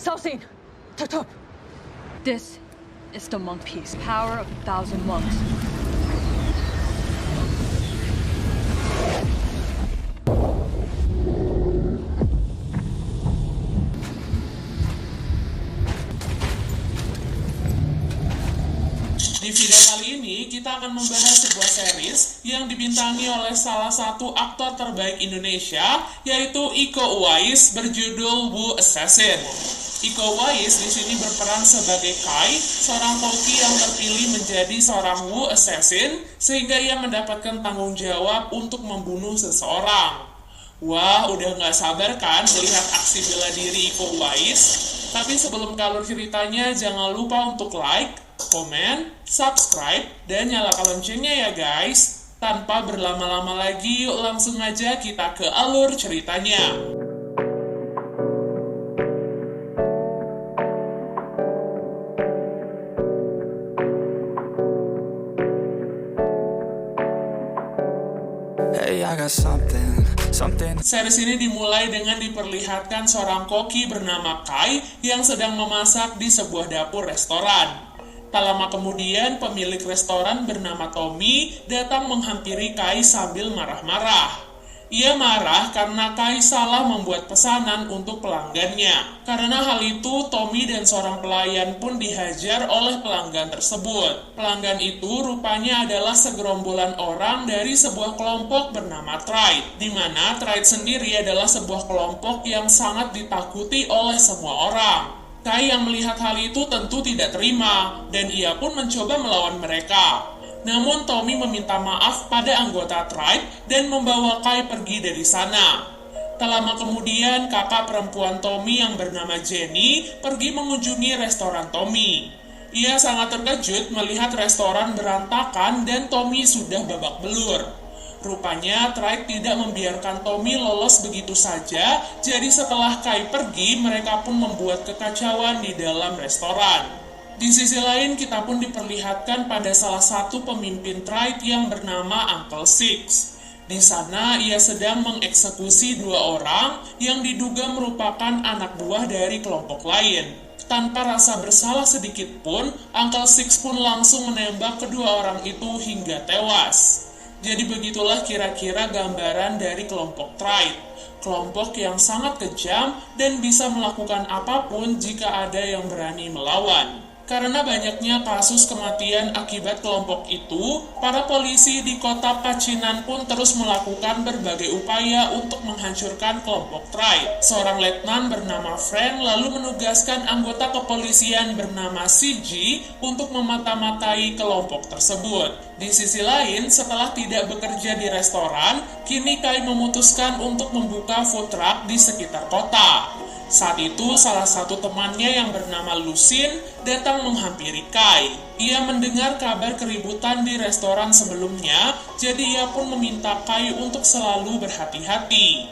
Celestine, tutup. This is the monk piece, power of 1,000 monks. Di video kali ini, kita akan membahas sebuah series yang dibintangi oleh salah satu aktor terbaik Indonesia, yaitu Iko Uwais, berjudul Wu Assassin. Iko Uwais di sini berperan sebagai Kai, seorang toki yang terpilih menjadi seorang Wu Assassin, sehingga ia mendapatkan tanggung jawab untuk membunuh seseorang. Wah, udah nggak sabar kan melihat aksi bela diri Iko Uwais? Tapi sebelum ke alur ceritanya, jangan lupa untuk like, komen, subscribe, dan nyalakan loncengnya ya guys. Tanpa berlama-lama lagi, yuk langsung aja kita ke alur ceritanya. Hey, I got something. Series ini dimulai dengan diperlihatkan seorang koki bernama Kai yang sedang memasak di sebuah dapur restoran. Tak lama kemudian, pemilik restoran bernama Tommy datang menghampiri Kai sambil marah-marah. Ia marah karena Kai salah membuat pesanan untuk pelanggannya. Karena hal itu, Tommy dan seorang pelayan pun dihajar oleh pelanggan tersebut. Pelanggan itu rupanya adalah segerombolan orang dari sebuah kelompok bernama Tribe, di mana Tribe sendiri adalah sebuah kelompok yang sangat ditakuti oleh semua orang. Kai yang melihat hal itu tentu tidak terima, dan ia pun mencoba melawan mereka. Namun Tommy meminta maaf pada anggota Tribe dan membawa Kai pergi dari sana. Tak lama kemudian, kakak perempuan Tommy yang bernama Jenny pergi mengunjungi restoran Tommy. Ia sangat terkejut melihat restoran berantakan dan Tommy sudah babak belur. Rupanya Tribe tidak membiarkan Tommy lolos begitu saja, jadi setelah Kai pergi, mereka pun membuat kekacauan di dalam restoran. Di sisi lain, kita pun diperlihatkan pada salah satu pemimpin Tribe yang bernama Uncle Six. Di sana, ia sedang mengeksekusi 2 orang yang diduga merupakan anak buah dari kelompok lain. Tanpa rasa bersalah sedikit pun, Uncle Six pun langsung menembak kedua orang itu hingga tewas. Jadi begitulah kira-kira gambaran dari kelompok Tribe. Kelompok yang sangat kejam dan bisa melakukan apapun jika ada yang berani melawan. Karena banyaknya kasus kematian akibat kelompok itu, para polisi di kota Pacinan pun terus melakukan berbagai upaya untuk menghancurkan kelompok Tribe. Seorang letnan bernama Frank lalu menugaskan anggota kepolisian bernama CG untuk memata-matai kelompok tersebut. Di sisi lain, setelah tidak bekerja di restoran, kini Kai memutuskan untuk membuka food truck di sekitar kota. Saat itu, salah satu temannya yang bernama Lucin datang menghampiri Kai. Ia mendengar kabar keributan di restoran sebelumnya, jadi ia pun meminta Kai untuk selalu berhati-hati.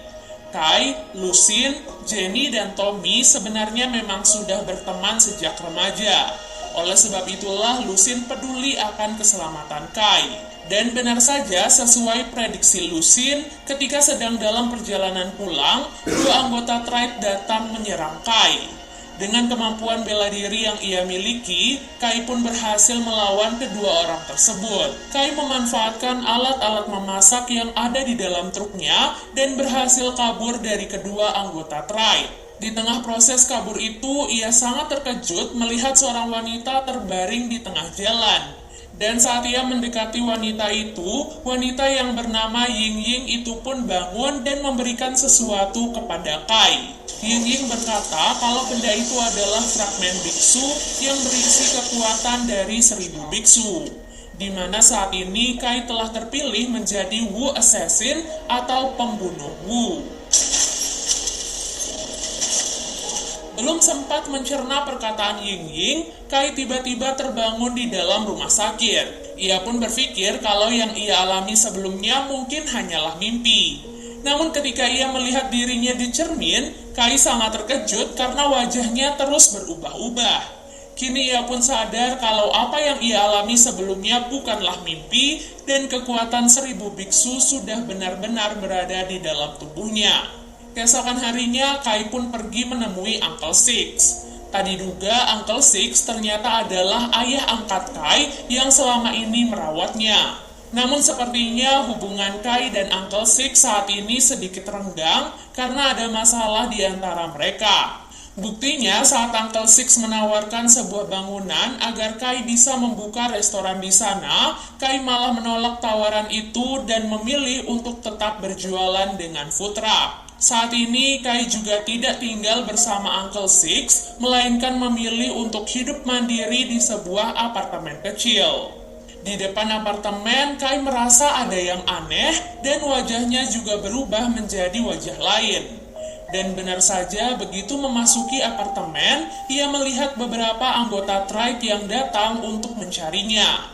Kai, Lucin, Jenny, dan Tommy sebenarnya memang sudah berteman sejak remaja. Oleh sebab itulah, Lucin peduli akan keselamatan Kai. Dan benar saja, sesuai prediksi Lucin, ketika sedang dalam perjalanan pulang, 2 anggota Tribe datang menyerang Kai. Dengan kemampuan bela diri yang ia miliki, Kai pun berhasil melawan kedua orang tersebut. Kai memanfaatkan alat-alat memasak yang ada di dalam truknya dan berhasil kabur dari kedua anggota Tribe. Di tengah proses kabur itu, ia sangat terkejut melihat seorang wanita terbaring di tengah jalan. Dan saat ia mendekati wanita itu, wanita yang bernama Ying Ying itu pun bangun dan memberikan sesuatu kepada Kai. Ying Ying berkata kalau benda itu adalah fragmen biksu yang berisi kekuatan dari 1000 biksu. Di mana saat ini Kai telah terpilih menjadi Wu Assassin atau pembunuh Wu. Belum sempat mencerna perkataan Ying Ying, Kai tiba-tiba terbangun di dalam rumah sakit. Ia pun berpikir kalau yang ia alami sebelumnya mungkin hanyalah mimpi. Namun ketika ia melihat dirinya di cermin, Kai sangat terkejut karena wajahnya terus berubah-ubah. Kini ia pun sadar kalau apa yang ia alami sebelumnya bukanlah mimpi dan kekuatan 1000 biksu sudah benar-benar berada di dalam tubuhnya. Keesokan harinya, Kai pun pergi menemui Uncle Six. Tadi duga Uncle Six ternyata adalah ayah angkat Kai yang selama ini merawatnya. Namun sepertinya hubungan Kai dan Uncle Six saat ini sedikit renggang karena ada masalah di antara mereka. Buktinya saat Uncle Six menawarkan sebuah bangunan agar Kai bisa membuka restoran di sana, Kai malah menolak tawaran itu dan memilih untuk tetap berjualan dengan food truck. Saat ini, Kai juga tidak tinggal bersama Uncle Six, melainkan memilih untuk hidup mandiri di sebuah apartemen kecil. Di depan apartemen, Kai merasa ada yang aneh dan wajahnya juga berubah menjadi wajah lain. Dan benar saja, begitu memasuki apartemen, ia melihat beberapa anggota tribe yang datang untuk mencarinya.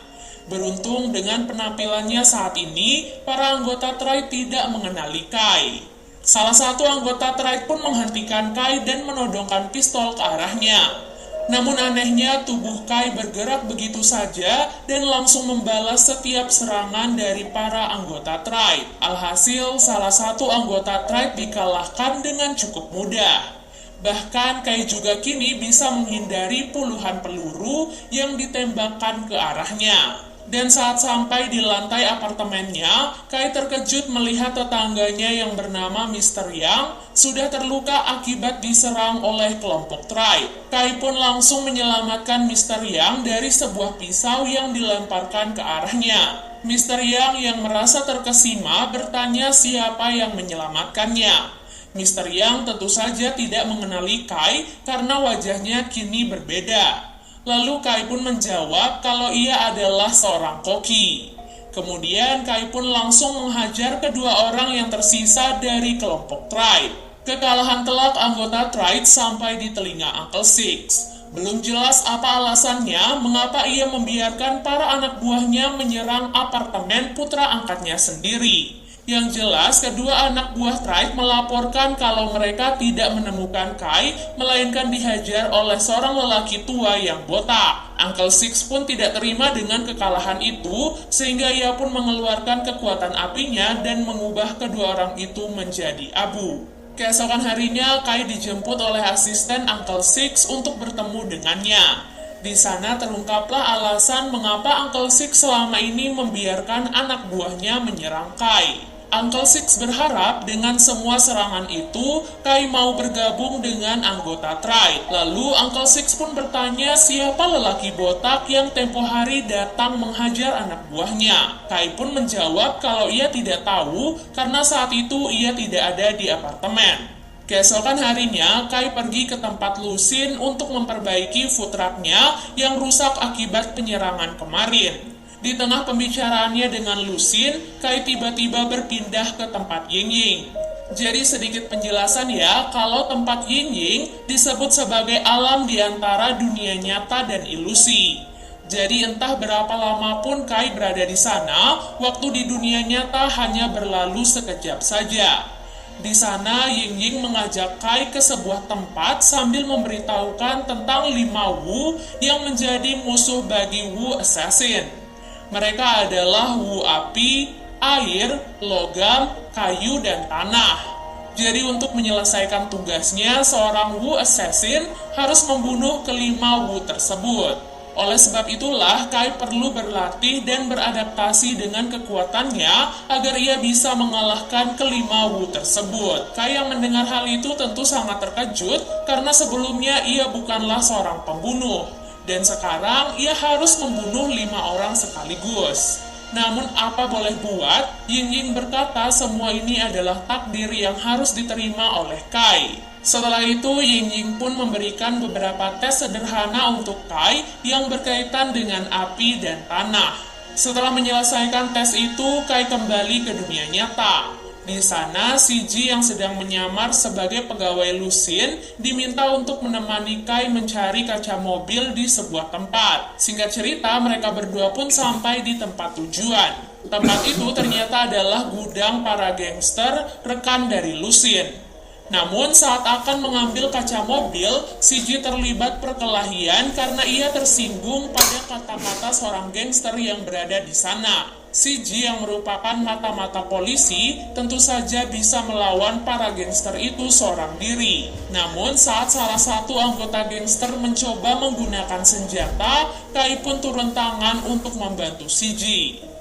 Beruntung dengan penampilannya saat ini, para anggota tribe tidak mengenali Kai. Salah satu anggota tribe pun menghentikan Kai dan menodongkan pistol ke arahnya. Namun anehnya tubuh Kai bergerak begitu saja dan langsung membalas setiap serangan dari para anggota tribe. Alhasil salah satu anggota tribe dikalahkan dengan cukup mudah. Bahkan Kai juga kini bisa menghindari puluhan peluru yang ditembakkan ke arahnya. Dan saat sampai di lantai apartemennya, Kai terkejut melihat tetangganya yang bernama Mr. Yang sudah terluka akibat diserang oleh kelompok tribe. Kai pun langsung menyelamatkan Mr. Yang dari sebuah pisau yang dilemparkan ke arahnya. Mr. Yang yang merasa terkesima bertanya siapa yang menyelamatkannya. Mr. Yang tentu saja tidak mengenali Kai karena wajahnya kini berbeda. Lalu Kai pun menjawab kalau ia adalah seorang koki. Kemudian Kai pun langsung menghajar kedua orang yang tersisa dari kelompok tribe. Kekalahan telak anggota tribe sampai di telinga Uncle Six. Belum jelas apa alasannya mengapa ia membiarkan para anak buahnya menyerang apartemen putra angkatnya sendiri. Yang jelas, kedua anak buah tribe melaporkan kalau mereka tidak menemukan Kai, melainkan dihajar oleh seorang lelaki tua yang botak. Uncle Six pun tidak terima dengan kekalahan itu, sehingga ia pun mengeluarkan kekuatan apinya dan mengubah kedua orang itu menjadi abu. Keesokan harinya, Kai dijemput oleh asisten Uncle Six untuk bertemu dengannya. Di sana terungkaplah alasan mengapa Uncle Six selama ini membiarkan anak buahnya menyerang Kai. Uncle Six berharap dengan semua serangan itu, Kai mau bergabung dengan anggota tribe. Lalu Uncle Six pun bertanya siapa lelaki botak yang tempo hari datang menghajar anak buahnya. Kai pun menjawab kalau ia tidak tahu karena saat itu ia tidak ada di apartemen. Keesokan harinya, Kai pergi ke tempat Lucin untuk memperbaiki food truck-nya yang rusak akibat penyerangan kemarin. Di tengah pembicaraannya dengan Lucin, Kai tiba-tiba berpindah ke tempat Ying Ying. Jadi sedikit penjelasan ya, kalau tempat Ying Ying disebut sebagai alam di antara dunia nyata dan ilusi. Jadi entah berapa lama pun Kai berada di sana, waktu di dunia nyata hanya berlalu sekejap saja. Di sana, Ying Ying mengajak Kai ke sebuah tempat sambil memberitahukan tentang 5 Wu yang menjadi musuh bagi Wu Assassin. Mereka adalah Wu api, air, logam, kayu, dan tanah. Jadi untuk menyelesaikan tugasnya, seorang Wu Assassin harus membunuh kelima Wu tersebut. Oleh sebab itulah, Kai perlu berlatih dan beradaptasi dengan kekuatannya agar ia bisa mengalahkan kelima Wu tersebut. Kai yang mendengar hal itu tentu sangat terkejut karena sebelumnya ia bukanlah seorang pembunuh. Dan sekarang ia harus membunuh 5 orang sekaligus. Namun apa boleh buat, Ying Ying berkata semua ini adalah takdir yang harus diterima oleh Kai. Setelah itu, Ying Ying pun memberikan beberapa tes sederhana untuk Kai yang berkaitan dengan api dan tanah. Setelah menyelesaikan tes itu, Kai kembali ke dunia nyata. Di sana, si Ji yang sedang menyamar sebagai pegawai Lucin diminta untuk menemani Kai mencari kaca mobil di sebuah tempat. Singkat cerita, mereka berdua pun sampai di tempat tujuan. Tempat itu ternyata adalah gudang para gangster rekan dari Lucin. Namun saat akan mengambil kaca mobil, si Ji terlibat perkelahian karena ia tersinggung pada kata-kata seorang gangster yang berada di sana. Si Ji yang merupakan mata-mata polisi tentu saja bisa melawan para gangster itu seorang diri. Namun saat salah satu anggota gangster mencoba menggunakan senjata, Kai pun turun tangan untuk membantu si Ji.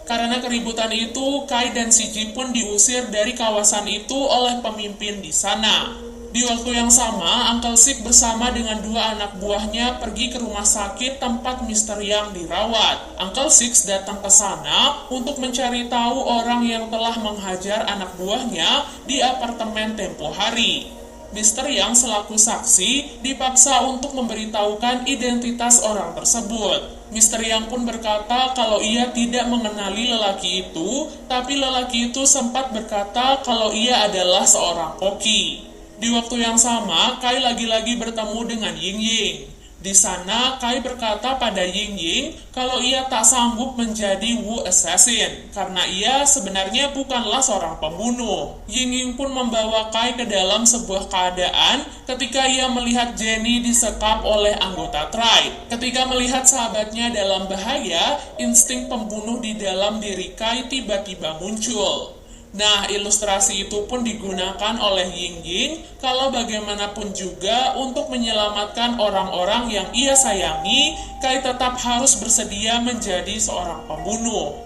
Karena keributan itu, Kai dan si Ji pun diusir dari kawasan itu oleh pemimpin di sana. Di waktu yang sama, Uncle Six bersama dengan dua anak buahnya pergi ke rumah sakit tempat Mr. Yang dirawat. Uncle Six datang ke sana untuk mencari tahu orang yang telah menghajar anak buahnya di apartemen tempo hari. Mr. Yang selaku saksi dipaksa untuk memberitahukan identitas orang tersebut. Mr. Yang pun berkata kalau ia tidak mengenali lelaki itu, tapi lelaki itu sempat berkata kalau ia adalah seorang koki. Di waktu yang sama, Kai lagi-lagi bertemu dengan Ying Ying. Di sana, Kai berkata pada Ying Ying kalau ia tak sanggup menjadi Wu Assassin, karena ia sebenarnya bukanlah seorang pembunuh. Ying Ying pun membawa Kai ke dalam sebuah keadaan ketika ia melihat Jenny disekap oleh anggota Tribe. Ketika melihat sahabatnya dalam bahaya, insting pembunuh di dalam diri Kai tiba-tiba muncul. Nah, ilustrasi itu pun digunakan oleh Ying Ying kalau bagaimanapun juga untuk menyelamatkan orang-orang yang ia sayangi, Kai tetap harus bersedia menjadi seorang pembunuh.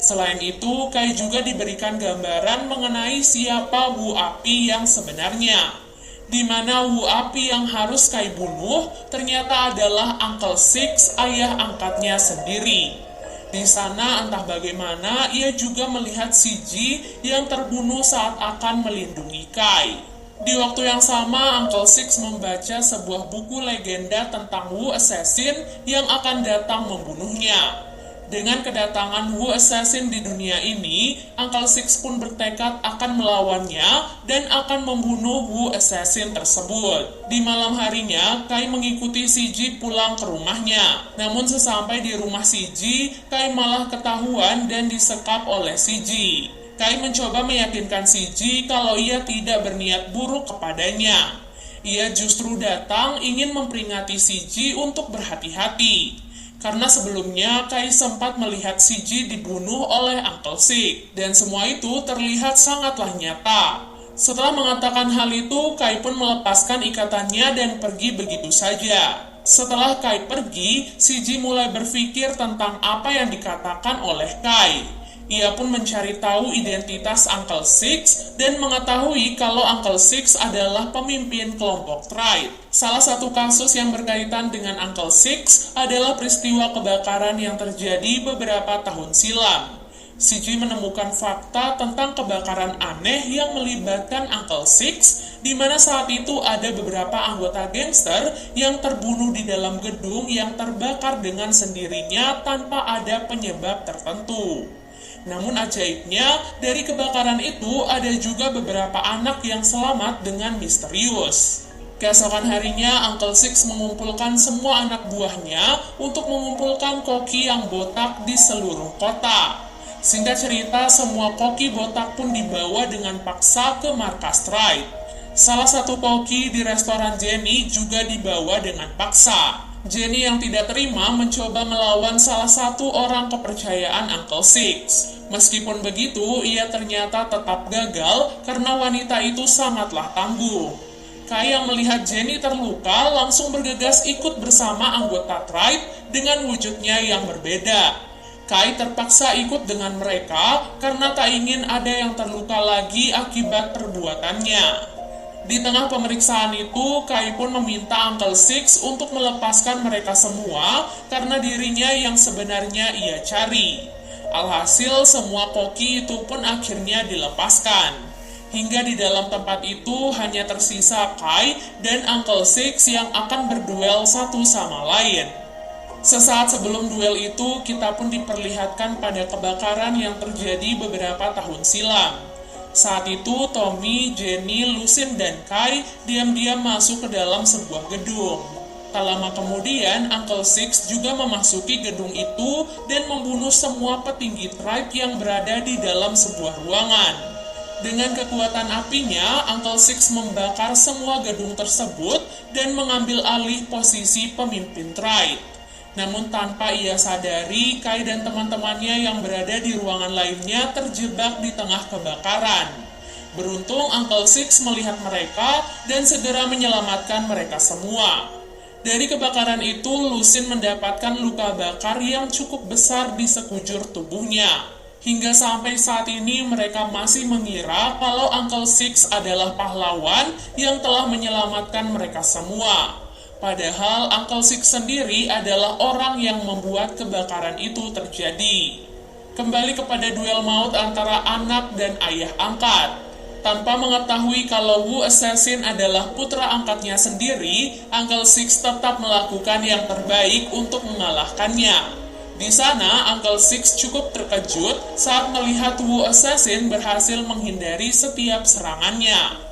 Selain itu, Kai juga diberikan gambaran mengenai siapa Wu Api yang sebenarnya, di mana Wu Api yang harus Kai bunuh ternyata adalah Uncle Six, ayah angkatnya sendiri. Di sana entah bagaimana ia juga melihat si Ji yang terbunuh saat akan melindungi Kai. Di waktu yang sama, Uncle Six membaca sebuah buku legenda tentang Wu Assassin yang akan datang membunuhnya. Dengan kedatangan Wu Assassin di dunia ini, Uncle Six pun bertekad akan melawannya dan akan membunuh Wu Assassin tersebut. Di malam harinya, Kai mengikuti si Ji pulang ke rumahnya. Namun sesampai di rumah si Ji, Kai malah ketahuan dan disekap oleh si Ji. Kai mencoba meyakinkan si Ji kalau ia tidak berniat buruk kepadanya. Ia justru datang ingin memperingati si Ji untuk berhati-hati. Karena sebelumnya Kai sempat melihat si Ji dibunuh oleh Uncle Six, dan semua itu terlihat sangatlah nyata. Setelah mengatakan hal itu, Kai pun melepaskan ikatannya dan pergi begitu saja. Setelah Kai pergi, si Ji mulai berpikir tentang apa yang dikatakan oleh Kai. Ia pun mencari tahu identitas Uncle Six dan mengetahui kalau Uncle Six adalah pemimpin kelompok Tribe. Salah satu kasus yang berkaitan dengan Uncle Six adalah peristiwa kebakaran yang terjadi beberapa tahun silam. Si Ji menemukan fakta tentang kebakaran aneh yang melibatkan Uncle Six, di mana saat itu ada beberapa anggota gangster yang terbunuh di dalam gedung yang terbakar dengan sendirinya tanpa ada penyebab tertentu. Namun ajaibnya, dari kebakaran itu ada juga beberapa anak yang selamat dengan misterius. Keesokan harinya, Uncle Six mengumpulkan semua anak buahnya untuk mengumpulkan koki yang botak di seluruh kota. Singkat cerita, semua koki botak pun dibawa dengan paksa ke markas Tribe. Salah satu koki di restoran Jenny juga dibawa dengan paksa. Jenny yang tidak terima mencoba melawan salah satu orang kepercayaan Uncle Six. Meskipun begitu, ia ternyata tetap gagal karena wanita itu sangatlah tangguh. Kai yang melihat Jenny terluka langsung bergegas ikut bersama anggota Tribe dengan wujudnya yang berbeda. Kai terpaksa ikut dengan mereka karena tak ingin ada yang terluka lagi akibat perbuatannya. Di tengah pemeriksaan itu, Kai pun meminta Uncle Six untuk melepaskan mereka semua karena dirinya yang sebenarnya ia cari. Alhasil, semua koki itu pun akhirnya dilepaskan. Hingga di dalam tempat itu hanya tersisa Kai dan Uncle Six yang akan berduel satu sama lain. Sesaat sebelum duel itu, kita pun diperlihatkan pada kebakaran yang terjadi beberapa tahun silam. Saat itu, Tommy, Jenny, Lucin, dan Kai diam-diam masuk ke dalam sebuah gedung. Tak lama kemudian, Uncle Six juga memasuki gedung itu dan membunuh semua petinggi Tribe yang berada di dalam sebuah ruangan. Dengan kekuatan apinya, Uncle Six membakar semua gedung tersebut dan mengambil alih posisi pemimpin Tribe. Namun tanpa ia sadari, Kai dan teman-temannya yang berada di ruangan lainnya terjebak di tengah kebakaran. Beruntung Uncle Six melihat mereka dan segera menyelamatkan mereka semua. Dari kebakaran itu, Lucien mendapatkan luka bakar yang cukup besar di sekujur tubuhnya. Hingga sampai saat ini mereka masih mengira kalau Uncle Six adalah pahlawan yang telah menyelamatkan mereka semua. Padahal Uncle Six sendiri adalah orang yang membuat kebakaran itu terjadi. Kembali kepada duel maut antara anak dan ayah angkat. Tanpa mengetahui kalau Wu Assassin adalah putra angkatnya sendiri, Uncle Six tetap melakukan yang terbaik untuk mengalahkannya. Di sana, Uncle Six cukup terkejut saat melihat Wu Assassin berhasil menghindari setiap serangannya.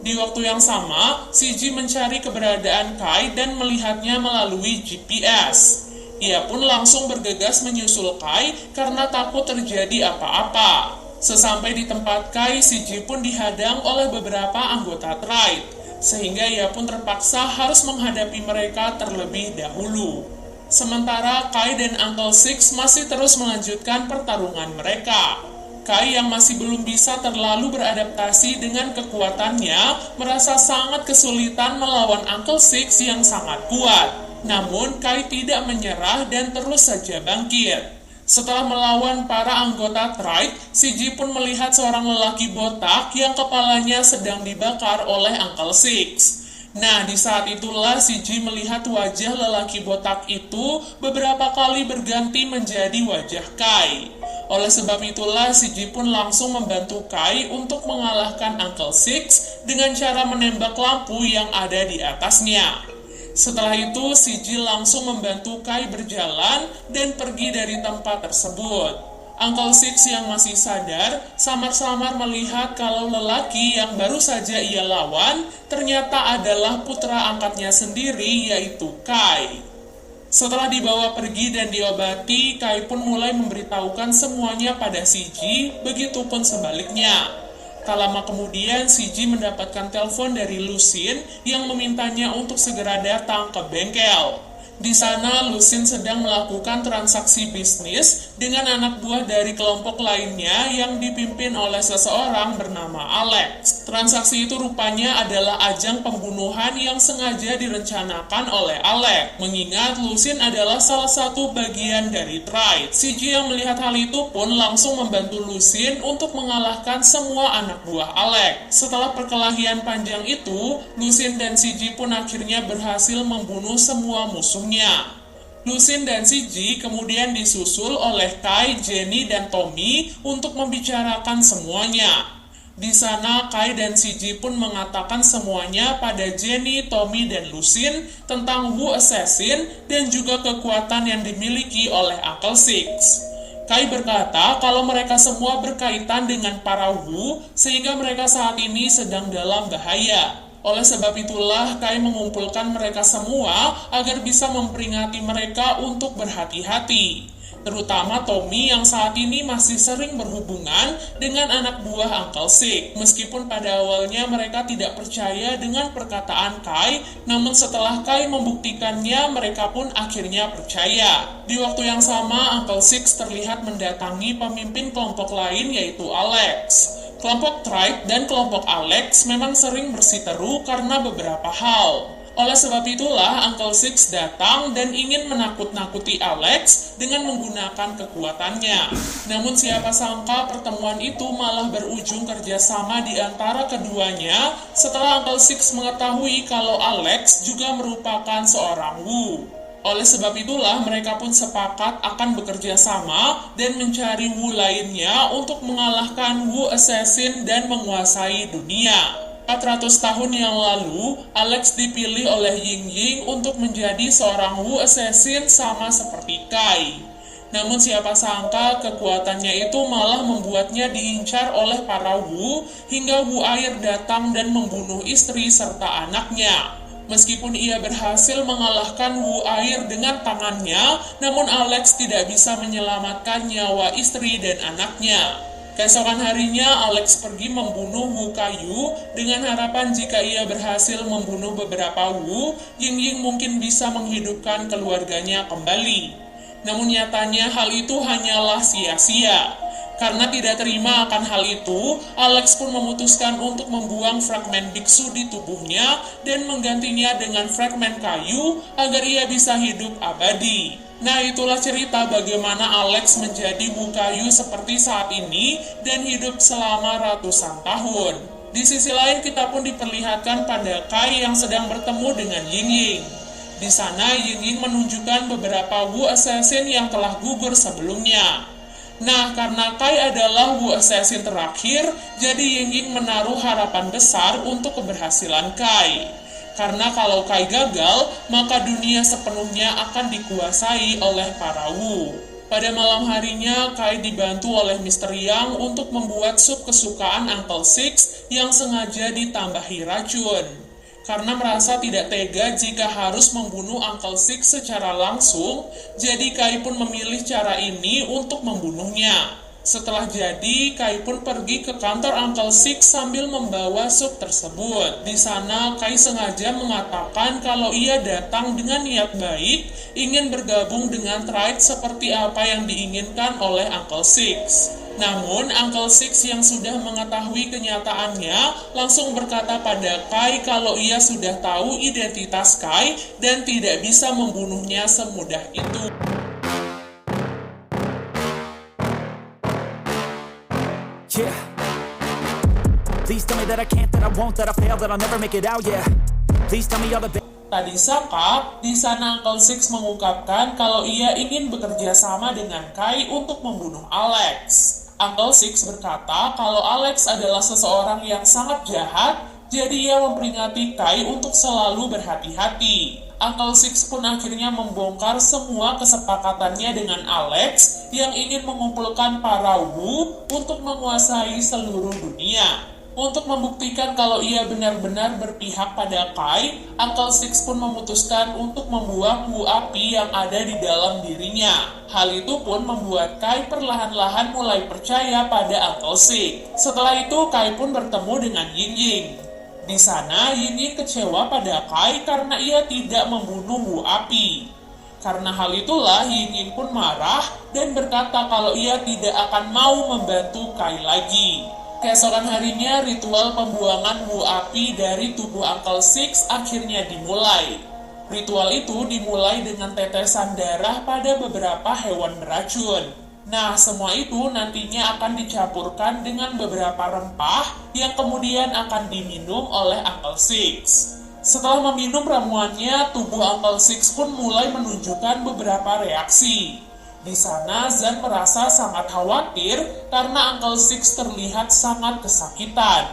Di waktu yang sama, Siji mencari keberadaan Kai dan melihatnya melalui GPS. Ia pun langsung bergegas menyusul Kai karena takut terjadi apa-apa. Sesampai di tempat Kai, Siji pun dihadang oleh beberapa anggota Tribe, sehingga ia pun terpaksa harus menghadapi mereka terlebih dahulu. Sementara Kai dan Uncle Six masih terus melanjutkan pertarungan mereka. Kai yang masih belum bisa terlalu beradaptasi dengan kekuatannya merasa sangat kesulitan melawan Uncle Six yang sangat kuat. Namun Kai tidak menyerah dan terus saja bangkit. Setelah melawan para anggota Tribe, Siji pun melihat seorang lelaki botak yang kepalanya sedang dibakar oleh Uncle Six. Nah, di saat itulah Siji melihat wajah lelaki botak itu beberapa kali berganti menjadi wajah Kai. Oleh sebab itulah Siji pun langsung membantu Kai untuk mengalahkan Uncle Six dengan cara menembak lampu yang ada di atasnya. Setelah itu, Siji langsung membantu Kai berjalan dan pergi dari tempat tersebut. Uncle Six yang masih sadar, samar-samar melihat kalau lelaki yang baru saja ia lawan ternyata adalah putra angkatnya sendiri, yaitu Kai. Setelah dibawa pergi dan diobati, Kai pun mulai memberitahukan semuanya pada Siji, begitupun sebaliknya. Tak lama kemudian, Siji mendapatkan telepon dari Lucien yang memintanya untuk segera datang ke bengkel. Di sana, Lucien sedang melakukan transaksi bisnis dengan anak buah dari kelompok lainnya yang dipimpin oleh seseorang bernama Alex. Transaksi itu rupanya adalah ajang pembunuhan yang sengaja direncanakan oleh Alex, mengingat Lucien adalah salah satu bagian dari Tribe. Siji yang melihat hal itu pun langsung membantu Lucien untuk mengalahkan semua anak buah Alex. Setelah perkelahian panjang itu, Lucien dan Siji pun akhirnya berhasil membunuh semua musuh. Lucien dan Siji kemudian disusul oleh Kai, Jenny, dan Tommy untuk membicarakan semuanya. Di sana, Kai dan Siji pun mengatakan semuanya pada Jenny, Tommy, dan Lucien tentang Wu Assassin dan juga kekuatan yang dimiliki oleh Uncle Six. Kai berkata kalau mereka semua berkaitan dengan para Wu sehingga mereka saat ini sedang dalam bahaya. Oleh sebab itulah, Kai mengumpulkan mereka semua agar bisa memperingati mereka untuk berhati-hati. Terutama Tommy yang saat ini masih sering berhubungan dengan anak buah Uncle Six. Meskipun pada awalnya mereka tidak percaya dengan perkataan Kai, namun setelah Kai membuktikannya, mereka pun akhirnya percaya. Di waktu yang sama, Uncle Six terlihat mendatangi pemimpin kelompok lain yaitu Alex. Kelompok Tribe dan kelompok Alex memang sering bersiteru karena beberapa hal. Oleh sebab itulah, Uncle Six datang dan ingin menakut-nakuti Alex dengan menggunakan kekuatannya. Namun siapa sangka pertemuan itu malah berujung kerjasama di antara keduanya setelah Uncle Six mengetahui kalau Alex juga merupakan seorang Wu. Oleh sebab itulah, mereka pun sepakat akan bekerja sama dan mencari Wu lainnya untuk mengalahkan Wu Assassin dan menguasai dunia. 400 tahun yang lalu, Alex dipilih oleh Ying Ying untuk menjadi seorang Wu Assassin sama seperti Kai. Namun siapa sangka kekuatannya itu malah membuatnya diincar oleh para Wu hingga Wu Air datang dan membunuh istri serta anaknya. Meskipun ia berhasil mengalahkan Wu Air dengan tangannya, namun Alex tidak bisa menyelamatkan nyawa istri dan anaknya. Keesokan harinya, Alex pergi membunuh Wu Kayu dengan harapan jika ia berhasil membunuh beberapa Wu, Ying mungkin bisa menghidupkan keluarganya kembali. Namun nyatanya hal itu hanyalah sia-sia. Karena tidak terima akan hal itu, Alex pun memutuskan untuk membuang fragmen biksu di tubuhnya dan menggantinya dengan fragmen kayu agar ia bisa hidup abadi. Nah, itulah cerita bagaimana Alex menjadi Wu Kayu seperti saat ini dan hidup selama ratusan tahun. Di sisi lain, kita pun diperlihatkan pada Kai yang sedang bertemu dengan Ying. Di sana, Ying menunjukkan beberapa Wu Assassin yang telah gugur sebelumnya. Nah, karena Kai adalah Wu Assassin terakhir, jadi Ying menaruh harapan besar untuk keberhasilan Kai. Karena kalau Kai gagal, maka dunia sepenuhnya akan dikuasai oleh para Wu. Pada malam harinya, Kai dibantu oleh Mr. Yang untuk membuat sup kesukaan Uncle Six yang sengaja ditambahi racun. Karena merasa tidak tega jika harus membunuh Uncle Six secara langsung, jadi Kai pun memilih cara ini untuk membunuhnya. Setelah jadi, Kai pun pergi ke kantor Uncle Six sambil membawa sup tersebut. Di sana, Kai sengaja mengatakan kalau ia datang dengan niat baik, ingin bergabung dengan Triad seperti apa yang diinginkan oleh Uncle Six. Namun, Uncle Six yang sudah mengetahui kenyataannya, langsung berkata pada Kai kalau ia sudah tahu identitas Kai dan tidak bisa membunuhnya semudah itu. Yeah. Please tell me that I can't, that I won't, that I fail, that I'll never make it out, yeah. Please tell me all the Tadi sakap, di sana Uncle Six mengungkapkan kalau ia ingin bekerja sama dengan Kai untuk membunuh Alex. Uncle Six berkata kalau Alex adalah seseorang yang sangat jahat, jadi ia memperingatkan Kai untuk selalu berhati-hati. Uncle Six pun akhirnya membongkar semua kesepakatannya dengan Alex yang ingin mengumpulkan para Wu untuk menguasai seluruh dunia. Untuk membuktikan kalau ia benar-benar berpihak pada Kai, Uncle Six pun memutuskan untuk membuang Wu api yang ada di dalam dirinya. Hal itu pun membuat Kai perlahan-lahan mulai percaya pada Uncle Six. Setelah itu, Kai pun bertemu dengan Ying. Di sana, Ying kecewa pada Kai karena ia tidak membunuh Wu api. Karena hal itulah, Ying pun marah dan berkata kalau ia tidak akan mau membantu Kai lagi. Keesokan harinya, ritual pembuangan Wu api dari tubuh Uncle Six akhirnya dimulai. Ritual itu dimulai dengan tetesan darah pada beberapa hewan beracun. Nah, semua itu nantinya akan dicampurkan dengan beberapa rempah yang kemudian akan diminum oleh Uncle Six. Setelah meminum ramuannya, tubuh Uncle Six pun mulai menunjukkan beberapa reaksi. Di sana, Zan merasa sangat khawatir karena Uncle Six terlihat sangat kesakitan.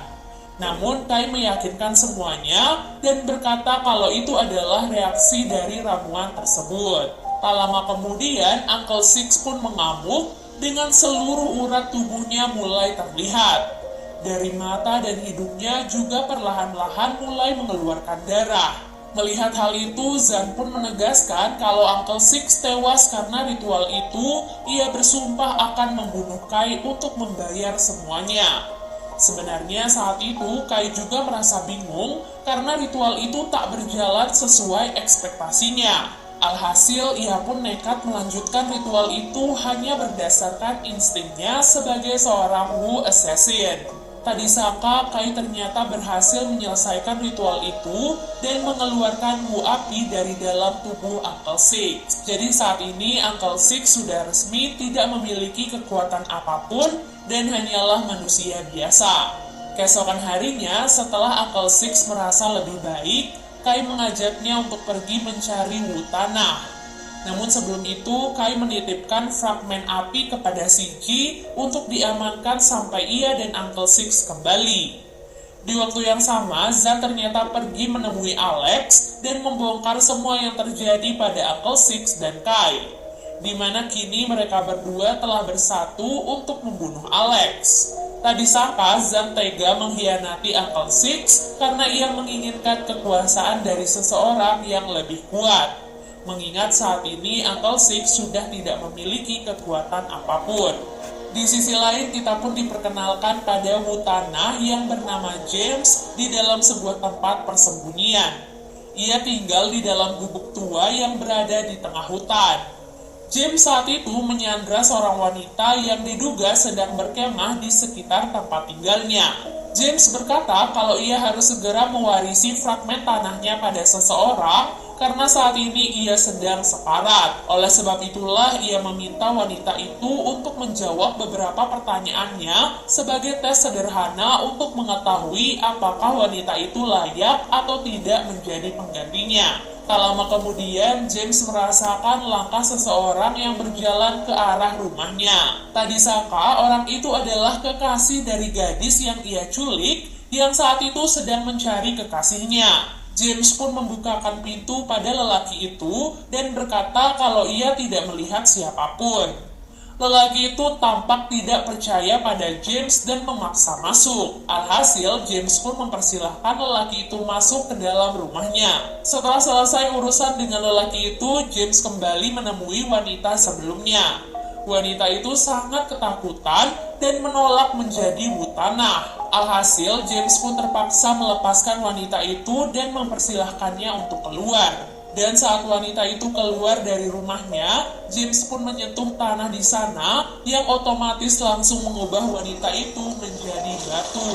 Namun, Kai meyakinkan semuanya dan berkata kalau itu adalah reaksi dari ramuan tersebut. Tak lama kemudian, Uncle Six pun mengamuk dengan seluruh urat tubuhnya mulai terlihat. Dari mata dan hidungnya juga perlahan-lahan mulai mengeluarkan darah. Melihat hal itu, Zan pun menegaskan kalau Uncle Six tewas karena ritual itu, ia bersumpah akan membunuh Kai untuk membayar semuanya. Sebenarnya saat itu, Kai juga merasa bingung karena ritual itu tak berjalan sesuai ekspektasinya. Alhasil, ia pun nekat melanjutkan ritual itu hanya berdasarkan instingnya sebagai seorang Wu Assassin. Tadi sangka, Kai ternyata berhasil menyelesaikan ritual itu dan mengeluarkan Wu api dari dalam tubuh Uncle Six. Jadi saat ini, Uncle Six sudah resmi tidak memiliki kekuatan apapun dan hanyalah manusia biasa. Keesokan harinya, setelah Uncle Six merasa lebih baik, Kai mengajaknya untuk pergi mencari Wu tanah. Namun sebelum itu, Kai menitipkan fragmen api kepada Shiji untuk diamankan sampai ia dan Uncle Six kembali. Di waktu yang sama, Zan ternyata pergi menemui Alex dan membongkar semua yang terjadi pada Uncle Six dan Kai, di mana kini mereka berdua telah bersatu untuk membunuh Alex. Tadi sangka Zan tega mengkhianati Uncle Six karena ia menginginkan kekuasaan dari seseorang yang lebih kuat. Mengingat saat ini Uncle Six sudah tidak memiliki kekuatan apapun. Di sisi lain, kita pun diperkenalkan pada Wutana yang bernama James di dalam sebuah tempat persembunyian. Ia tinggal di dalam gubuk tua yang berada di tengah hutan. James saat itu menyandra seorang wanita yang diduga sedang berkemah di sekitar tempat tinggalnya. James berkata kalau ia harus segera mewarisi fragmen tanahnya pada seseorang karena saat ini ia sedang sekarat. Oleh sebab itulah ia meminta wanita itu untuk menjawab beberapa pertanyaannya sebagai tes sederhana untuk mengetahui apakah wanita itu layak atau tidak menjadi penggantinya. Tak lama kemudian, James merasakan langkah seseorang yang berjalan ke arah rumahnya. Tak disangka orang itu adalah kekasih dari gadis yang ia culik yang saat itu sedang mencari kekasihnya. James pun membukakan pintu pada lelaki itu dan berkata kalau ia tidak melihat siapapun. Lelaki itu tampak tidak percaya pada James dan memaksa masuk. Alhasil, James pun mempersilahkan lelaki itu masuk ke dalam rumahnya. Setelah selesai urusan dengan lelaki itu, James kembali menemui wanita sebelumnya. Wanita itu sangat ketakutan dan menolak menjadi Wutana. Alhasil, James pun terpaksa melepaskan wanita itu dan mempersilahkannya untuk keluar. Dan saat wanita itu keluar dari rumahnya, James pun menyentuh tanah di sana yang otomatis langsung mengubah wanita itu menjadi batu.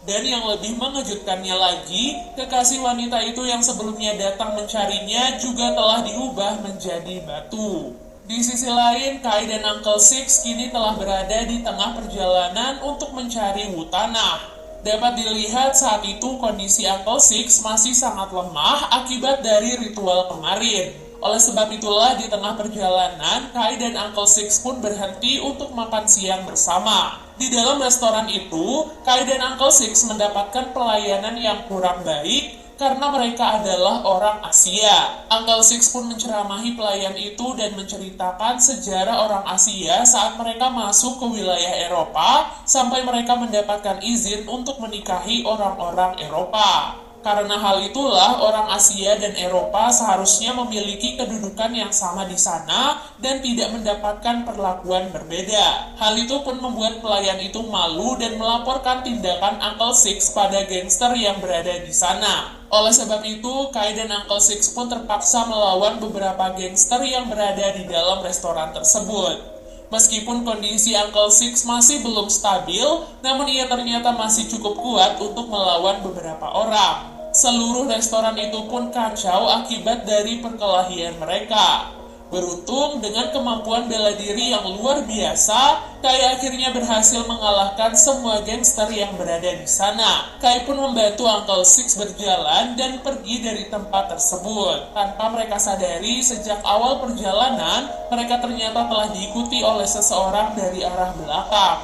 Dan yang lebih mengejutkannya lagi, kekasih wanita itu yang sebelumnya datang mencarinya juga telah diubah menjadi batu. Di sisi lain, Kai dan Uncle Six kini telah berada di tengah perjalanan untuk mencari Wutana. Dapat dilihat saat itu kondisi Uncle Six masih sangat lemah akibat dari ritual kemarin. Oleh sebab itulah di tengah perjalanan, Kai dan Uncle Six pun berhenti untuk makan siang bersama. Di dalam restoran itu, Kai dan Uncle Six mendapatkan pelayanan yang kurang baik karena mereka adalah orang Asia. Uncle Six pun menceramahi pelayan itu dan menceritakan sejarah orang Asia saat mereka masuk ke wilayah Eropa sampai mereka mendapatkan izin untuk menikahi orang-orang Eropa. Karena hal itulah orang Asia dan Eropa seharusnya memiliki kedudukan yang sama di sana dan tidak mendapatkan perlakuan berbeda. Hal itu pun membuat pelayan itu malu dan melaporkan tindakan Uncle Six pada gangster yang berada di sana. Oleh sebab itu, Kai dan Uncle Six pun terpaksa melawan beberapa gangster yang berada di dalam restoran tersebut. Meskipun kondisi Uncle Six masih belum stabil, namun ia ternyata masih cukup kuat untuk melawan beberapa orang. Seluruh restoran itu pun kacau akibat dari perkelahian mereka. Beruntung dengan kemampuan bela diri yang luar biasa, Kai akhirnya berhasil mengalahkan semua gangster yang berada di sana. Kai pun membantu Uncle Six berjalan dan pergi dari tempat tersebut. Tanpa mereka sadari, sejak awal perjalanan, mereka ternyata telah diikuti oleh seseorang dari arah belakang.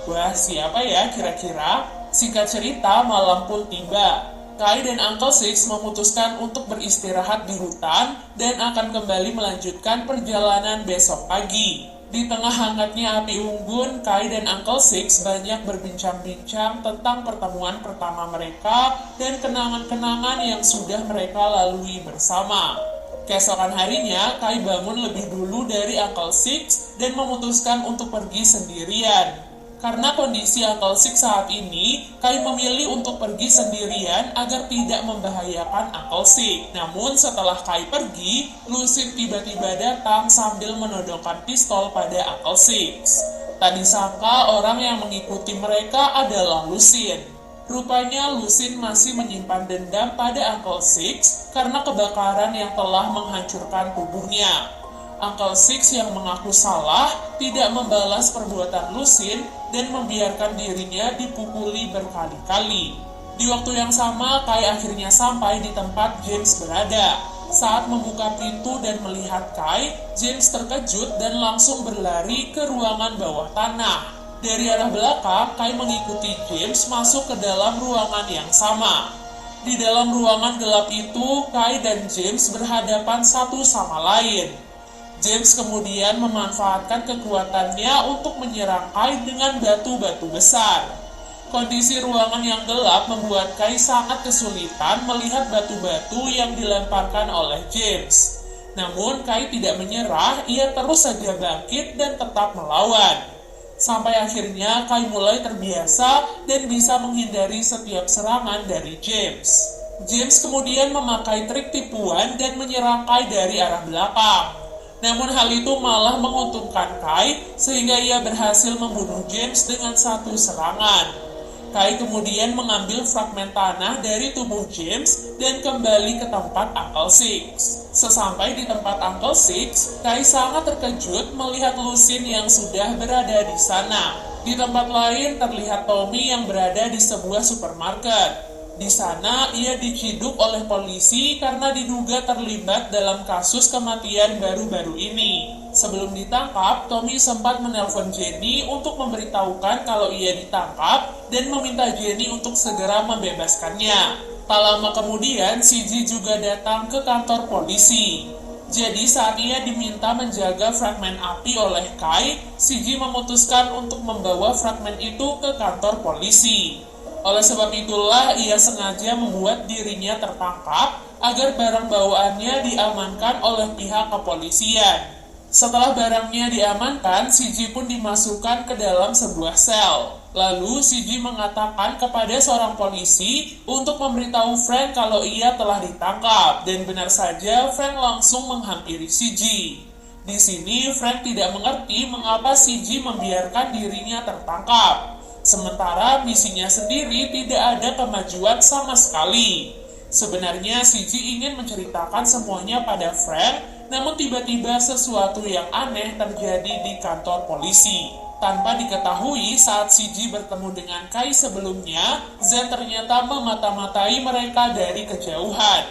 Wah, siapa ya kira-kira? Singkat cerita, malam pun tiba. Kai dan Uncle Six memutuskan untuk beristirahat di hutan dan akan kembali melanjutkan perjalanan besok pagi. Di tengah hangatnya api unggun, Kai dan Uncle Six banyak berbincang-bincang tentang pertemuan pertama mereka dan kenangan-kenangan yang sudah mereka lalui bersama. Keesokan harinya, Kai bangun lebih dulu dari Uncle Six dan memutuskan untuk pergi sendirian. Karena kondisi Uncle Six saat ini, Kai memilih untuk pergi sendirian agar tidak membahayakan Uncle Six. Namun setelah Kai pergi, Lucin tiba-tiba datang sambil menodongkan pistol pada Uncle Six. Tak disangka orang yang mengikuti mereka adalah Lucin. Rupanya Lucin masih menyimpan dendam pada Uncle Six karena kebakaran yang telah menghancurkan tubuhnya. Uncle Six yang mengaku salah tidak membalas perbuatan Lucin dan membiarkan dirinya dipukuli berkali-kali. Di waktu yang sama, Kai akhirnya sampai di tempat James berada. Saat membuka pintu dan melihat Kai, James terkejut dan langsung berlari ke ruangan bawah tanah. Dari arah belakang, Kai mengikuti James masuk ke dalam ruangan yang sama. Di dalam ruangan gelap itu, Kai dan James berhadapan satu sama lain. James kemudian memanfaatkan kekuatannya untuk menyerang Kai dengan batu-batu besar. Kondisi ruangan yang gelap membuat Kai sangat kesulitan melihat batu-batu yang dilemparkan oleh James. Namun Kai tidak menyerah, ia terus saja bangkit dan tetap melawan. Sampai akhirnya Kai mulai terbiasa dan bisa menghindari setiap serangan dari James. James kemudian memakai trik tipuan dan menyerang Kai dari arah belakang. Namun hal itu malah menguntungkan Kai sehingga ia berhasil membunuh James dengan satu serangan. Kai kemudian mengambil fragmen tanah dari tubuh James dan kembali ke tempat Uncle Six. Sesampai di tempat Uncle Six, Kai sangat terkejut melihat Lucien yang sudah berada di sana. Di tempat lain terlihat Tommy yang berada di sebuah supermarket. Di sana, ia diciduk oleh polisi karena diduga terlibat dalam kasus kematian baru-baru ini. Sebelum ditangkap, Tommy sempat menelpon Jenny untuk memberitahukan kalau ia ditangkap dan meminta Jenny untuk segera membebaskannya. Tak lama kemudian, CG juga datang ke kantor polisi. Jadi saat ia diminta menjaga fragmen api oleh Kai, CG memutuskan untuk membawa fragmen itu ke kantor polisi. Oleh sebab itulah ia sengaja membuat dirinya tertangkap agar barang bawaannya diamankan oleh pihak kepolisian. Setelah barangnya diamankan, CG pun dimasukkan ke dalam sebuah sel. Lalu CG mengatakan kepada seorang polisi untuk memberitahu Frank kalau ia telah ditangkap, dan benar saja Frank langsung menghampiri CG. Di sini Frank tidak mengerti mengapa CG membiarkan dirinya tertangkap. Sementara misinya sendiri tidak ada kemajuan sama sekali. Sebenarnya CG ingin menceritakan semuanya pada Frank, namun tiba-tiba sesuatu yang aneh terjadi di kantor polisi. Tanpa diketahui saat CG bertemu dengan Kai sebelumnya, Zen ternyata memata-matai mereka dari kejauhan.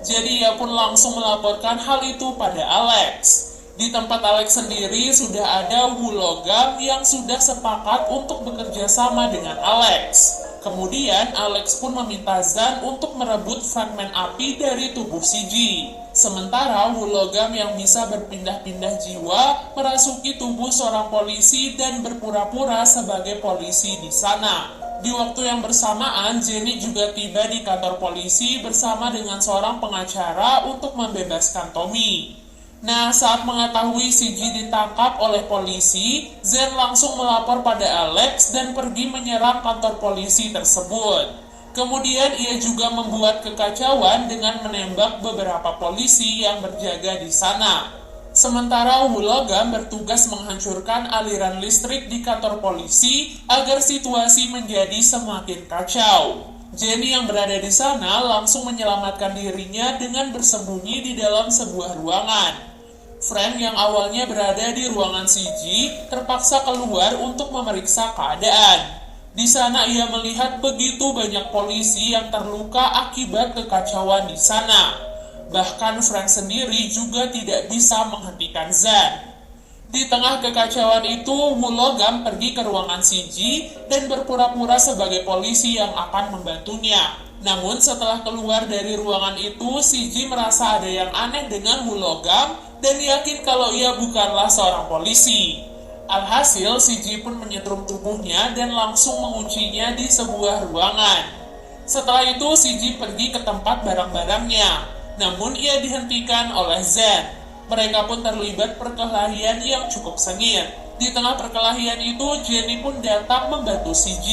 Jadi ia pun langsung melaporkan hal itu pada Alex. Di tempat Alex sendiri sudah ada Wu Logam yang sudah sepakat untuk bekerja sama dengan Alex. Kemudian Alex pun meminta Zan untuk merebut fragmen api dari tubuh CG. Sementara Wu Logam yang bisa berpindah-pindah jiwa merasuki tubuh seorang polisi dan berpura-pura sebagai polisi di sana. Di waktu yang bersamaan, Jenny juga tiba di kantor polisi bersama dengan seorang pengacara untuk membebaskan Tommy. Nah, saat mengetahui CG ditangkap oleh polisi, Zen langsung melapor pada Alex dan pergi menyerang kantor polisi tersebut. Kemudian ia juga membuat kekacauan dengan menembak beberapa polisi yang berjaga di sana. Sementara Wu Logam bertugas menghancurkan aliran listrik di kantor polisi agar situasi menjadi semakin kacau. Jenny yang berada di sana langsung menyelamatkan dirinya dengan bersembunyi di dalam sebuah ruangan. Frank yang awalnya berada di ruangan CG terpaksa keluar untuk memeriksa keadaan. Di sana ia melihat begitu banyak polisi yang terluka akibat kekacauan di sana. Bahkan Frank sendiri juga tidak bisa menghentikan Zan. Di tengah kekacauan itu, Wu Logam pergi ke ruangan CG dan berpura-pura sebagai polisi yang akan membantunya. Namun setelah keluar dari ruangan itu, CG merasa ada yang aneh dengan Wu Logam dan yakin kalau ia bukanlah seorang polisi. Alhasil, CG pun menyetrum tubuhnya dan langsung menguncinya di sebuah ruangan. Setelah itu, CG pergi ke tempat barang-barangnya. Namun ia dihentikan oleh Zen. Mereka pun terlibat perkelahian yang cukup sengit. Di tengah perkelahian itu, Jenny pun datang membantu CG.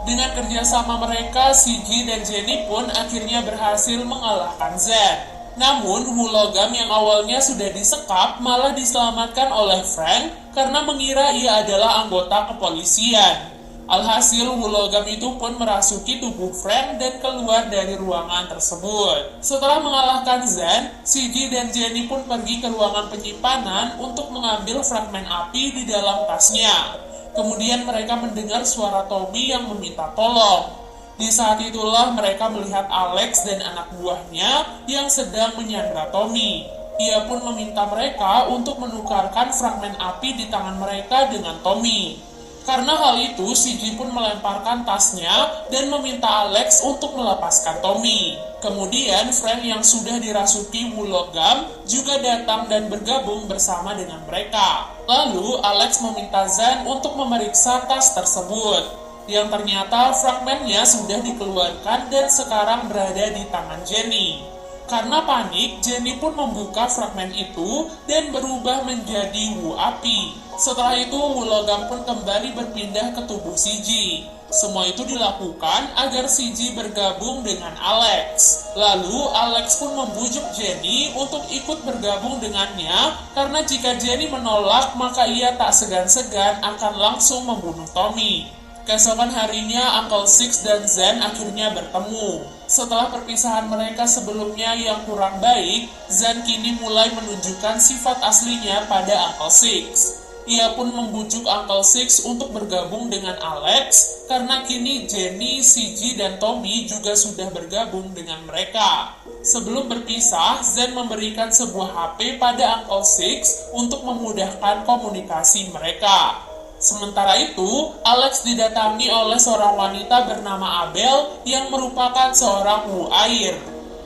Dengan kerjasama mereka, CG dan Jenny pun akhirnya berhasil mengalahkan Zen. Namun, Wu Logam yang awalnya sudah disekap malah diselamatkan oleh Frank karena mengira ia adalah anggota kepolisian. Alhasil, Wu Logam itu pun merasuki tubuh Frank dan keluar dari ruangan tersebut. Setelah mengalahkan Zen, CG dan Jenny pun pergi ke ruangan penyimpanan untuk mengambil fragmen api di dalam tasnya. Kemudian mereka mendengar suara Tommy yang meminta tolong. Di saat itulah mereka melihat Alex dan anak buahnya yang sedang menyandra Tommy. Ia pun meminta mereka untuk menukarkan fragmen api di tangan mereka dengan Tommy. Karena hal itu, CG pun melemparkan tasnya dan meminta Alex untuk melepaskan Tommy. Kemudian, Frank yang sudah dirasuki Wu Logam juga datang dan bergabung bersama dengan mereka. Lalu, Alex meminta Zan untuk memeriksa tas tersebut. yang ternyata fragmennya sudah dikeluarkan dan sekarang berada di tangan Jenny. Karena panik, Jenny pun membuka fragmen itu dan berubah menjadi Wu api. Setelah itu, Wu logam pun kembali berpindah ke tubuh CG. Semua itu dilakukan agar CG bergabung dengan Alex. Lalu, Alex pun membujuk Jenny untuk ikut bergabung dengannya, karena jika Jenny menolak, maka ia tak segan-segan akan langsung membunuh Tommy. Keesokan harinya, Uncle Six dan Zen akhirnya bertemu. Setelah perpisahan mereka sebelumnya yang kurang baik, Zen kini mulai menunjukkan sifat aslinya pada Uncle Six. Ia pun membujuk Uncle Six untuk bergabung dengan Alex, karena kini Jenny, CG, dan Tommy juga sudah bergabung dengan mereka. Sebelum berpisah, Zen memberikan sebuah HP pada Uncle Six untuk memudahkan komunikasi mereka. Sementara itu, Alex didatangi oleh seorang wanita bernama Abel yang merupakan seorang Wu air.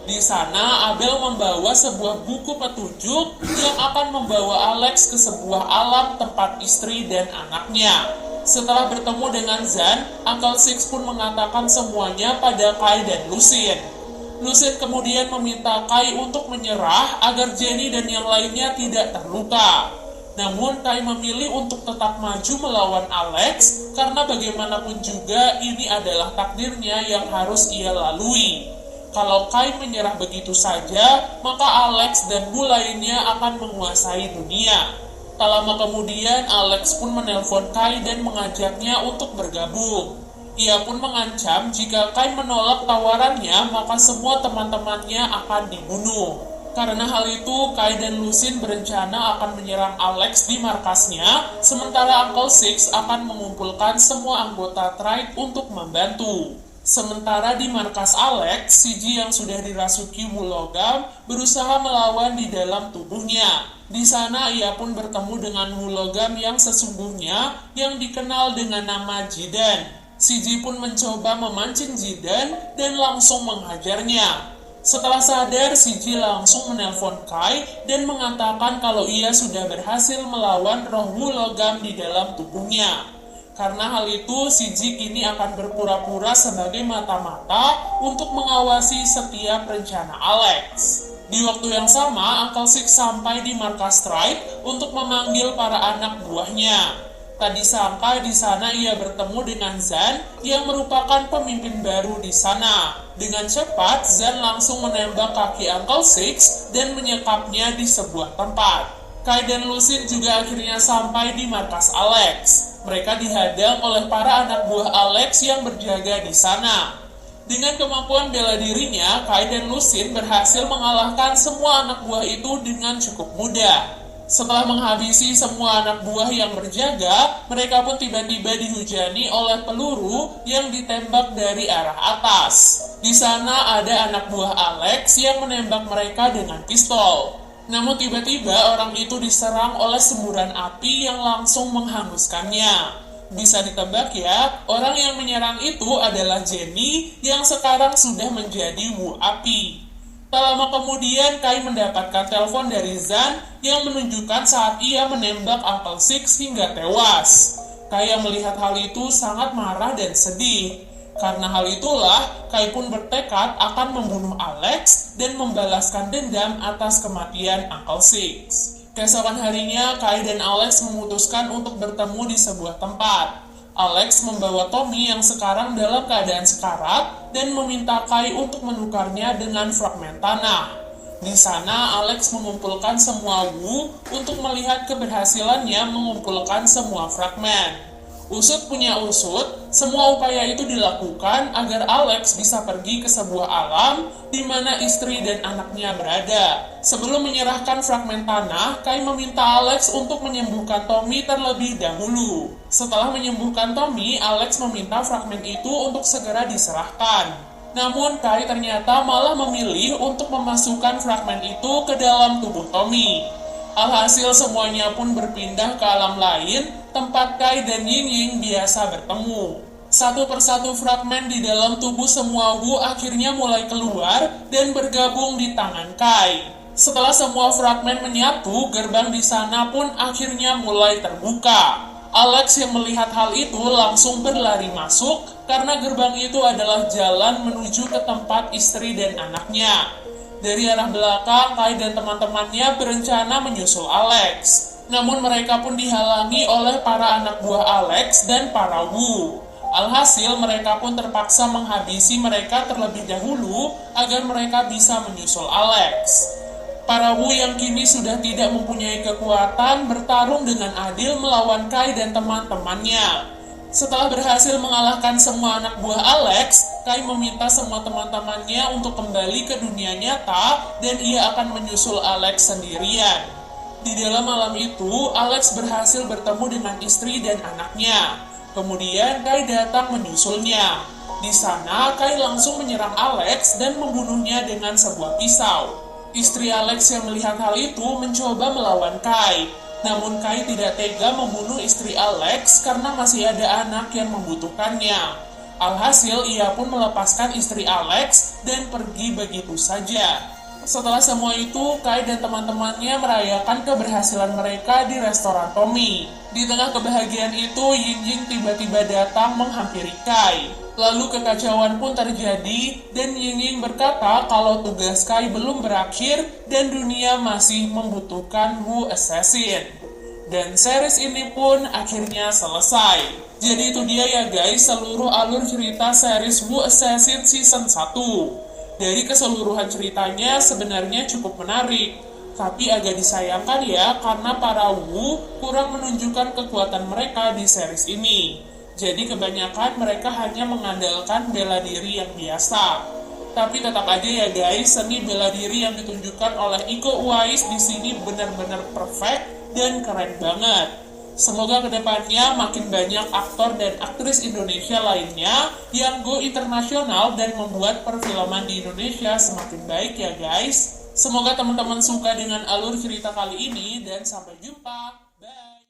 Di sana, Abel membawa sebuah buku petunjuk yang akan membawa Alex ke sebuah alam tempat istri dan anaknya. Setelah bertemu dengan Zan, Uncle Six pun mengatakan semuanya pada Kai dan Lucien. Lucien kemudian meminta Kai untuk menyerah agar Jenny dan yang lainnya tidak terluka. Namun Kai memilih untuk tetap maju melawan Alex karena bagaimanapun juga ini adalah takdirnya yang harus ia lalui. Kalau Kai menyerah begitu saja, maka Alex dan Wu lainnya akan menguasai dunia. Tak lama kemudian Alex pun menelpon Kai dan mengajaknya untuk bergabung. Ia pun mengancam jika Kai menolak tawarannya, maka semua teman-temannya akan dibunuh. Karena hal itu, Kai dan Lucien berencana akan menyerang Alex di markasnya, sementara Uncle Six akan mengumpulkan semua anggota Tribe untuk membantu. Sementara di markas Alex, CG yang sudah dirasuki Wu logam berusaha melawan di dalam tubuhnya. Di sana ia pun bertemu dengan Wu logam yang sesungguhnya yang dikenal dengan nama Jidan. CG pun mencoba memancing Jidan dan langsung menghajarnya. Setelah sadar, CG langsung menelpon Kai dan mengatakan kalau ia sudah berhasil melawan roh Wu logam di dalam tubuhnya. Karena hal itu, CG kini akan berpura-pura sebagai mata-mata untuk mengawasi setiap rencana Alex. Di waktu yang sama, Uncle Six sampai di markas Tribe untuk memanggil para anak buahnya. Tak disangka di sana ia bertemu dengan Zan yang merupakan pemimpin baru di sana. Dengan cepat, Zan langsung menembak kaki Uncle Six dan menyekapnya di sebuah tempat. Kai dan Lucien juga akhirnya sampai di markas Alex. Mereka dihadang oleh para anak buah Alex yang berjaga di sana. Dengan kemampuan bela dirinya, Kai dan Lucien berhasil mengalahkan semua anak buah itu dengan cukup mudah. Setelah menghabisi semua anak buah yang berjaga, mereka pun tiba-tiba dihujani oleh peluru yang ditembak dari arah atas. Di sana ada anak buah Alex yang menembak mereka dengan pistol. Namun tiba-tiba orang itu diserang oleh semburan api yang langsung menghanguskannya. Bisa ditebak ya, orang yang menyerang itu adalah Jenny yang sekarang sudah menjadi Wu api. Tak lama kemudian, Kai mendapatkan telepon dari Zan yang menunjukkan saat ia menembak Uncle Six hingga tewas. Kai yang melihat hal itu sangat marah dan sedih. Karena hal itulah, Kai pun bertekad akan membunuh Alex dan membalaskan dendam atas kematian Uncle Six. Keesokan harinya, Kai dan Alex memutuskan untuk bertemu di sebuah tempat. Alex membawa Tommy yang sekarang dalam keadaan sekarat dan meminta Kai untuk menukarnya dengan fragmen tanah. Di sana, Alex mengumpulkan semua Wu untuk melihat keberhasilannya mengumpulkan semua fragmen. Usut punya usut, semua upaya itu dilakukan agar Alex bisa pergi ke sebuah alam di mana istri dan anaknya berada. Sebelum menyerahkan fragmen tanah, Kai meminta Alex untuk menyembuhkan Tommy terlebih dahulu. Setelah menyembuhkan Tommy, Alex meminta fragmen itu untuk segera diserahkan. Namun, Kai ternyata malah memilih untuk memasukkan fragmen itu ke dalam tubuh Tommy. Alhasil semuanya pun berpindah ke alam lain, tempat Kai dan Ying Ying biasa bertemu. Satu persatu fragmen di dalam tubuh semua Wu akhirnya mulai keluar dan bergabung di tangan Kai. Setelah semua fragmen menyatu, gerbang di sana pun akhirnya mulai terbuka. Alex yang melihat hal itu langsung berlari masuk karena gerbang itu adalah jalan menuju ke tempat istri dan anaknya. Dari arah belakang, Kai dan teman-temannya berencana menyusul Alex. Namun mereka pun dihalangi oleh para anak buah Alex dan para Wu. Alhasil mereka pun terpaksa menghabisi mereka terlebih dahulu agar mereka bisa menyusul Alex. Para Wu yang kini sudah tidak mempunyai kekuatan bertarung dengan adil melawan Kai dan teman-temannya. Setelah berhasil mengalahkan semua anak buah Alex, Kai meminta semua teman-temannya untuk kembali ke dunia nyata dan ia akan menyusul Alex sendirian. Di dalam malam itu, Alex berhasil bertemu dengan istri dan anaknya. Kemudian Kai datang menyusulnya. Di sana, Kai langsung menyerang Alex dan membunuhnya dengan sebuah pisau. Istri Alex yang melihat hal itu mencoba melawan Kai. Namun Kai tidak tega membunuh istri Alex karena masih ada anak yang membutuhkannya. Alhasil ia pun melepaskan istri Alex dan pergi begitu saja. Setelah semua itu, Kai dan teman-temannya merayakan keberhasilan mereka di restoran Tommy. Di tengah kebahagiaan itu, Yingying tiba-tiba datang menghampiri Kai. Lalu kekacauan pun terjadi dan Yingying berkata kalau tugas Kai belum berakhir dan dunia masih membutuhkan Wu Assassin. Dan series ini pun akhirnya selesai. Jadi itu dia ya guys, seluruh alur cerita series Wu Assassin Season 1. Dari keseluruhan ceritanya sebenarnya cukup menarik. Tapi agak disayangkan ya karena para Wu kurang menunjukkan kekuatan mereka di series ini. Jadi kebanyakan mereka hanya mengandalkan bela diri yang biasa. Tapi tetap aja ya guys, seni bela diri yang ditunjukkan oleh Iko Uwais di sini benar-benar perfect dan keren banget. Semoga kedepannya makin banyak aktor dan aktris Indonesia lainnya yang go internasional dan membuat perfilman di Indonesia semakin baik ya guys. Semoga teman-teman suka dengan alur cerita kali ini dan sampai jumpa. Bye!